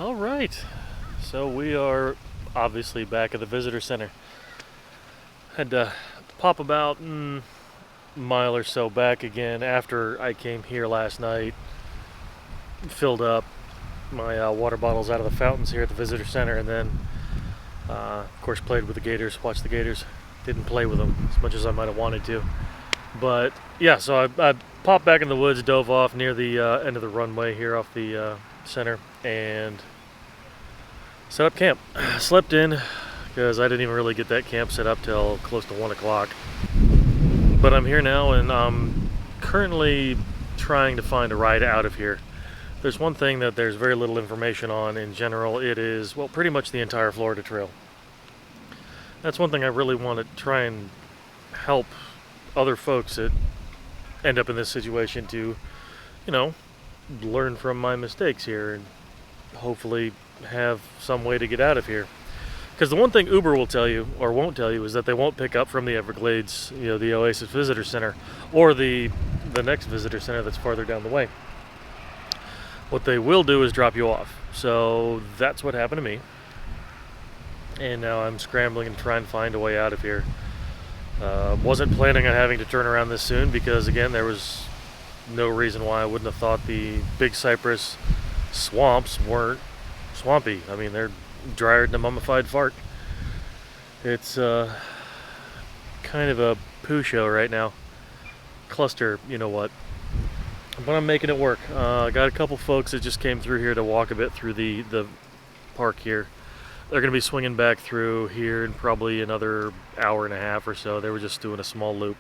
All right, so we are obviously back at the visitor center. Had to pop about a mile or so back again after I came here last night, filled up my water bottles out of the fountains here at the visitor center, and then of course played with the gators, watched the gators. Didn't play with them as much as I might have wanted to, but yeah, so I popped back in the woods, dove off near the end of the runway here off the center, and set up camp. Slept in because I didn't even really get that camp set up till close to 1 o'clock. But I'm here now, and I'm currently trying to find a ride out of here. There's one thing that there's very little information on in general. It is, well, pretty much the entire Florida Trail. That's one thing I really want to try and help other folks that end up in this situation to, learn from my mistakes here and hopefully have some way to get out of here. Because the one thing Uber will tell you, or won't tell you, is that they won't pick up from the Everglades, the Oasis Visitor Center, or the next visitor center that's farther down the way. What they will do is drop you off. So that's what happened to me. And now I'm scrambling and trying to find a way out of here. Wasn't planning on having to turn around this soon because, again, there was no reason why I wouldn't have thought the Big Cypress swamps weren't swampy. I mean, they're drier than a mummified fart. It's kind of a poo show right now. Cluster, you know what. But I'm making it work. I got a couple folks that just came through here to walk a bit through the park here. They're going to be swinging back through here in probably another hour and a half or so. They were just doing a small loop.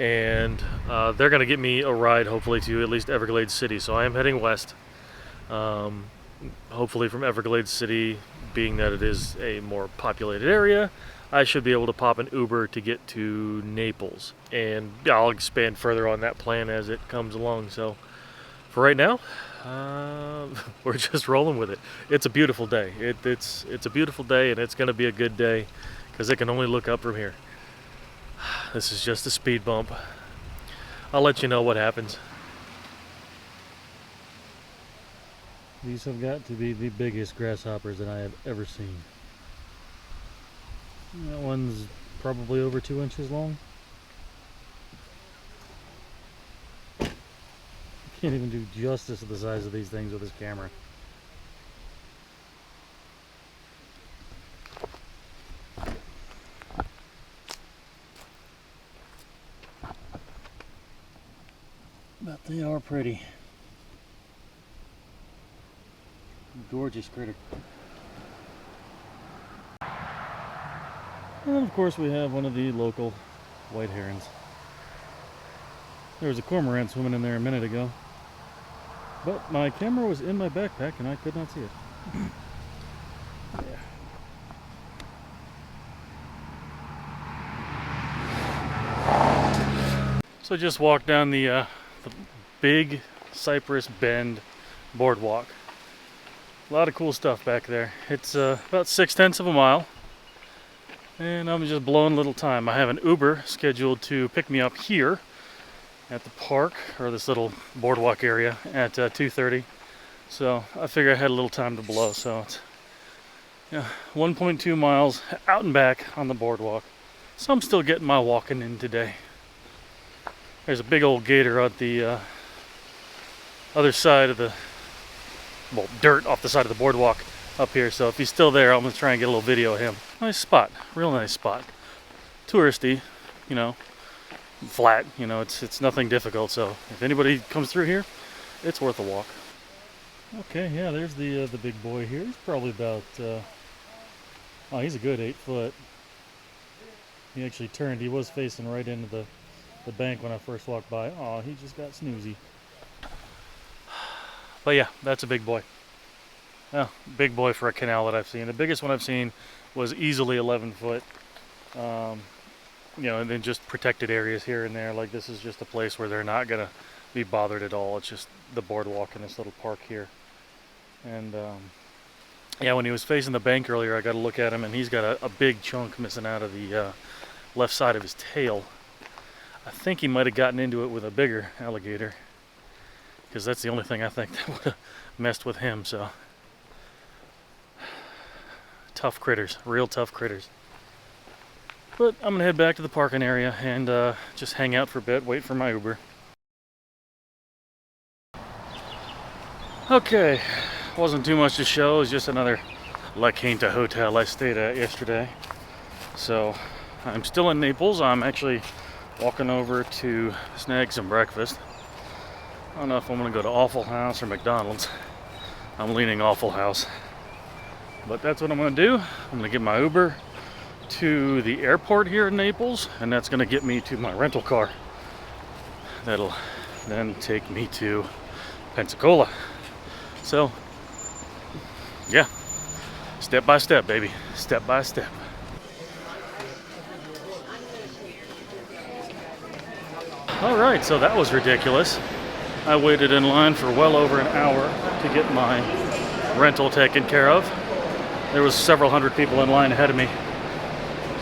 And they're going to get me a ride, hopefully, to at least Everglades City. So I am heading west. Hopefully from Everglades City, being that it is a more populated area, I should be able to pop an Uber to get to Naples. And I'll expand further on that plan as it comes along. So for right now, we're just rolling with it. It's a beautiful day. It's a beautiful day, and it's going to be a good day because it can only look up from here. This is just a speed bump. I'll let you know what happens. These have got to be the biggest grasshoppers that I have ever seen. That one's probably over 2 inches long. I can't even do justice to the size of these things with this camera. But they are pretty. Gorgeous critter. And of course we have one of the local white herons. There was a cormorant swimming in there a minute ago, but my camera was in my backpack and I could not see it. Yeah. So just walked down the Big Cypress Bend boardwalk. A lot of cool stuff back there. It's about 6/10 of a mile. And I'm just blowing a little time. I have an Uber scheduled to pick me up here at the park, or this little boardwalk area, at 2:30. So I figure I had a little time to blow. So it's 1.2 miles out and back on the boardwalk. So I'm still getting my walking in today. There's a big old gator on the other side of the, well, dirt off the side of the boardwalk up here. So if he's still there, I'm going to try and get a little video of him. Nice spot, real nice spot. Touristy, flat, it's nothing difficult. So if anybody comes through here, it's worth a walk. Okay, yeah, there's the big boy here. He's probably about, he's a good 8 foot. He actually turned. He was facing right into the bank when I first walked by. Oh, he just got snoozy. But yeah, that's a big boy. Well, big boy for a canal that I've seen. The biggest one I've seen was easily 11 foot. And then just protected areas here and there. Like this is just a place where they're not gonna be bothered at all. It's just the boardwalk in this little park here. And yeah, when he was facing the bank earlier, I got to look at him, and he's got a big chunk missing out of the left side of his tail. I think he might have gotten into it with a bigger alligator, because that's the only thing I think that would have messed with him. So tough critters, real tough critters. But I'm gonna head back to the parking area and just hang out for a bit, wait for my Uber. Okay, wasn't too much to show. It was just another La Quinta hotel I stayed at yesterday. So I'm still in Naples. I'm actually walking over to snag some breakfast. I don't know if I'm gonna go to Waffle House or McDonald's. I'm leaning Waffle House. But that's what I'm gonna do. I'm gonna get my Uber to the airport here in Naples, and that's gonna get me to my rental car. That'll then take me to Pensacola. So, yeah, step by step, baby, step by step. All right, so that was ridiculous. I waited in line for well over an hour to get my rental taken care of. There was several hundred people in line ahead of me.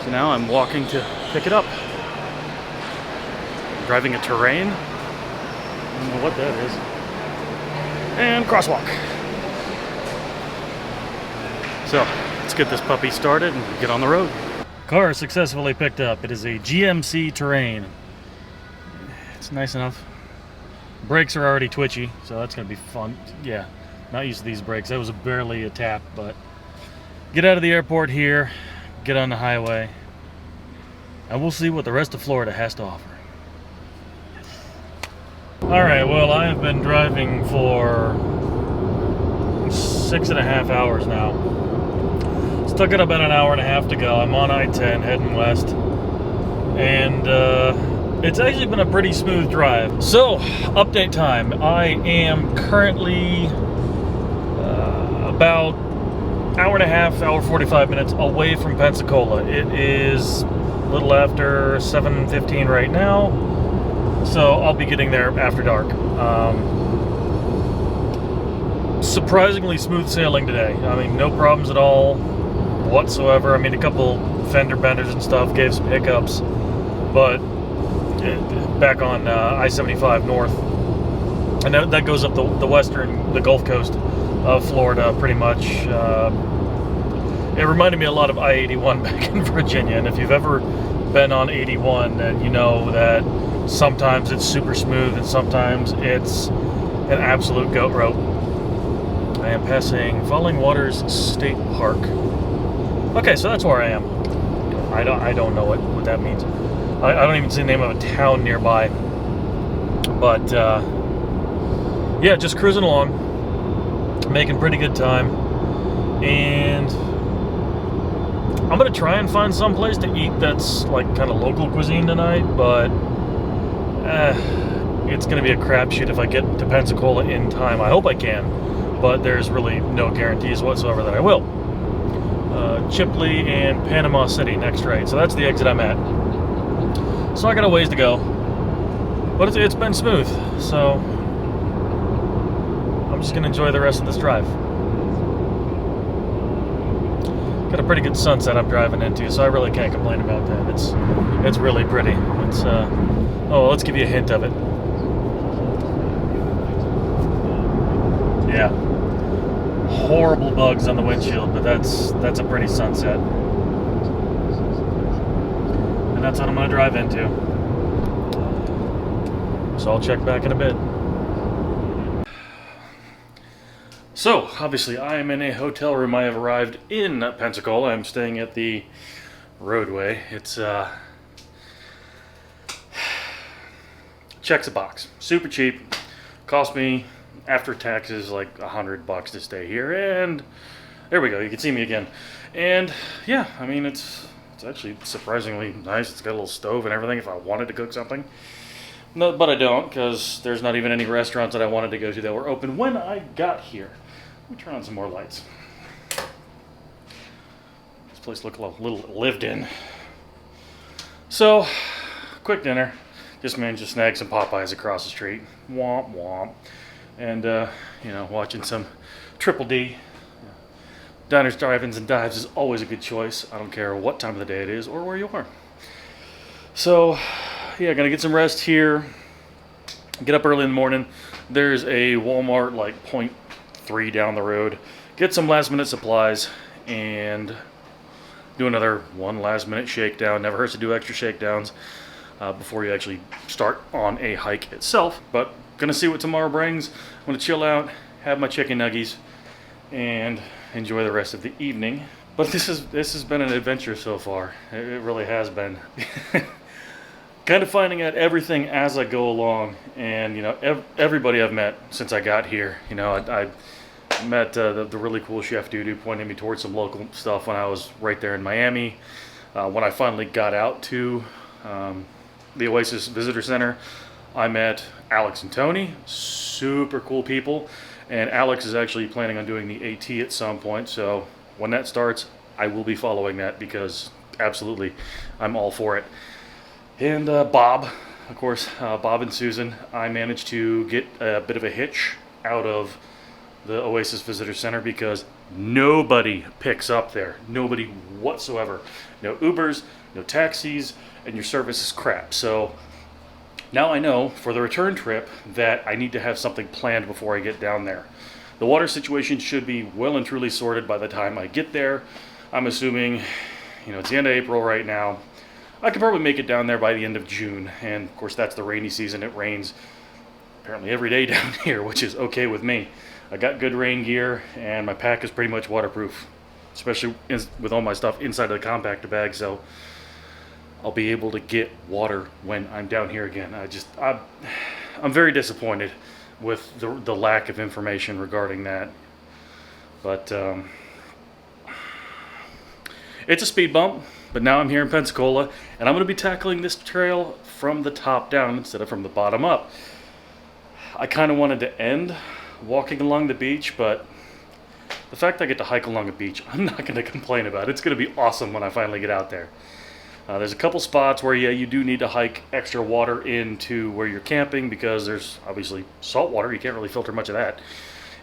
So now I'm walking to pick it up. I'm driving a Terrain. I don't know what that is. And crosswalk. So let's get this puppy started and get on the road. Car successfully picked up. It is a GMC Terrain. It's nice enough. Brakes are already twitchy, so that's gonna be fun. Yeah, not used to these brakes. That was barely a tap, but get out of the airport here, get on the highway, and we'll see what the rest of Florida has to offer. Alright, well, I have been driving for 6.5 hours now. Stuck at about an hour and a half to go. I'm on I-10 heading west, and it's actually been a pretty smooth drive. So, update time. I am currently about hour and a half, hour 45 minutes away from Pensacola. It is a little after 7:15 right now. So I'll be getting there after dark. Surprisingly smooth sailing today. I mean, no problems at all whatsoever. I mean, a couple fender benders and stuff gave some hiccups, but back on I-75 north, and that goes up the Gulf Coast of Florida pretty much. It reminded me a lot of I-81 back in Virginia, and if you've ever been on 81, then you know that sometimes it's super smooth and sometimes it's an absolute goat rope. I am passing Falling Waters State Park. Okay, so that's where I am. I don't know what that means. I don't even see the name of a town nearby. But yeah, just cruising along, making pretty good time, and I'm gonna try and find some place to eat that's like kind of local cuisine tonight, but it's gonna be a crapshoot if I get to Pensacola in time. I hope I can, but there's really no guarantees whatsoever that I will. Chipley and Panama City next right, so that's the exit I'm at. So I got a ways to go, but it's been smooth, so I'm just gonna enjoy the rest of this drive. Got a pretty good sunset I'm driving into, so I really can't complain about that. It's really pretty. It's oh, let's give you a hint of it. Yeah, horrible bugs on the windshield, but that's a pretty sunset, and that's what I'm gonna drive into. So I'll check back in a bit. So, obviously, I am in a hotel room. I have arrived in Pensacola. I'm staying at the Roadway. It's, checks a box. Super cheap. Cost me, after taxes, like $100 to stay here. And there we go. You can see me again. And, yeah, I mean, it's actually surprisingly nice. It's got a little stove and everything if I wanted to cook something. No, but I don't, because there's not even any restaurants that I wanted to go to that were open when I got here. Let me turn on some more lights. This place looks a little lived in. So, quick dinner. Just managed to snag some Popeyes across the street. Womp womp. And, you know, watching some Triple D. Diners, drive-ins, and dives is always a good choice. I don't care what time of the day it is or where you are. So, yeah, gonna get some rest here. Get up early in the morning. There's a Walmart like 0.3 down the road. Get some last minute supplies and do another one last minute shakedown. Never hurts to do extra shakedowns before you actually start on a hike itself. But gonna see what tomorrow brings. I'm gonna chill out, have my chicken nuggies, and enjoy the rest of the evening. But this has been an adventure so far. It really has been. Kind of finding out everything as I go along, and everybody I've met since I got here. I met the really cool chef dude who pointed me towards some local stuff when I was right there in Miami. When I finally got out to the Oasis Visitor Center, I met Alex and Tony, super cool people, and Alex is actually planning on doing the AT at some point, so when that starts, I will be following that because absolutely, I'm all for it. And Bob, of course, Bob and Susan, I managed to get a bit of a hitch out of the Oasis Visitor Center because nobody picks up there. Nobody whatsoever. No Ubers, no taxis, and your service is crap. So now I know for the return trip that I need to have something planned before I get down there. The water situation should be well and truly sorted by the time I get there. I'm assuming, it's the end of April right now. I could probably make it down there by the end of June, and of course that's the rainy season. It rains apparently every day down here, which is okay with me. I got good rain gear, and my pack is pretty much waterproof, especially with all my stuff inside of the compactor bag, so I'll be able to get water when I'm down here again. I'm very disappointed with the lack of information regarding that, but it's a speed bump. But now I'm here in Pensacola, and I'm going to be tackling this trail from the top down instead of from the bottom up. I kind of wanted to end walking along the beach, but the fact I get to hike along a beach, I'm not going to complain about it. It's going to be awesome when I finally get out there. There's a couple spots where, you do need to hike extra water into where you're camping because there's obviously salt water. You can't really filter much of that.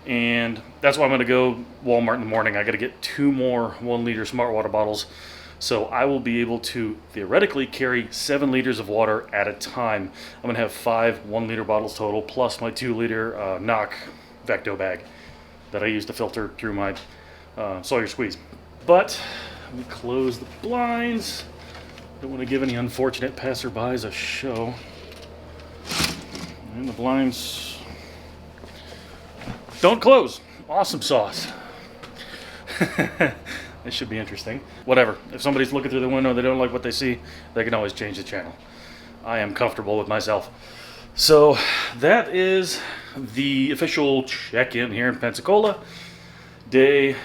And that's why I'm going to go Walmart in the morning. I got to get 2 more 1-liter smart water bottles. So I will be able to theoretically carry 7 liters of water at a time. I'm going to have 5 1-liter bottles total, plus my 2-liter knock Vecto bag that I use to filter through my Sawyer squeeze. But let me close the blinds. Don't want to give any unfortunate passerbys a show. And the blinds don't close. Awesome sauce. This should be interesting. Whatever. If somebody's looking through the window and they don't like what they see, they can always change the channel. I am comfortable with myself. So that is the official check-in here in Pensacola. Day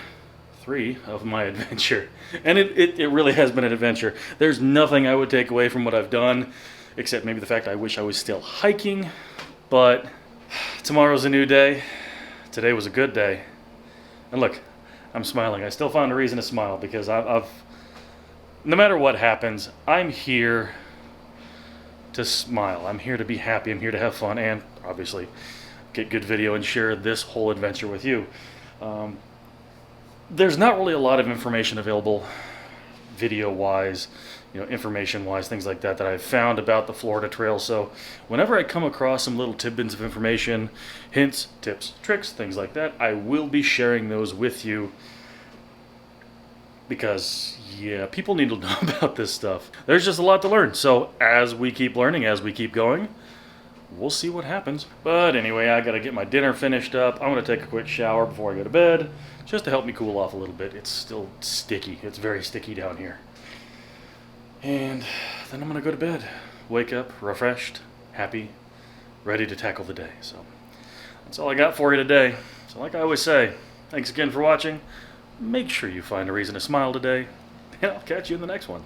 3 of my adventure. And it really has been an adventure. There's nothing I would take away from what I've done, except maybe the fact I wish I was still hiking. But tomorrow's a new day. Today was a good day. And look, I'm smiling. I still found a reason to smile because I've no matter what happens, I'm here to smile. I'm here to be happy. I'm here to have fun and obviously get good video and share this whole adventure with you. There's not really a lot of information available video-wise, information-wise, things like that I've found about the Florida Trail. So whenever I come across some little tidbits of information, hints, tips, tricks, things like that, I will be sharing those with you because, people need to know about this stuff. There's just a lot to learn. So as we keep learning, as we keep going, we'll see what happens. But anyway, I got to get my dinner finished up. I'm going to take a quick shower before I go to bed, just to help me cool off a little bit. It's still sticky. It's very sticky down here. And then I'm going to go to bed. Wake up refreshed, happy, ready to tackle the day. So that's all I got for you today. So like I always say, thanks again for watching. Make sure you find a reason to smile today, and I'll catch you in the next one.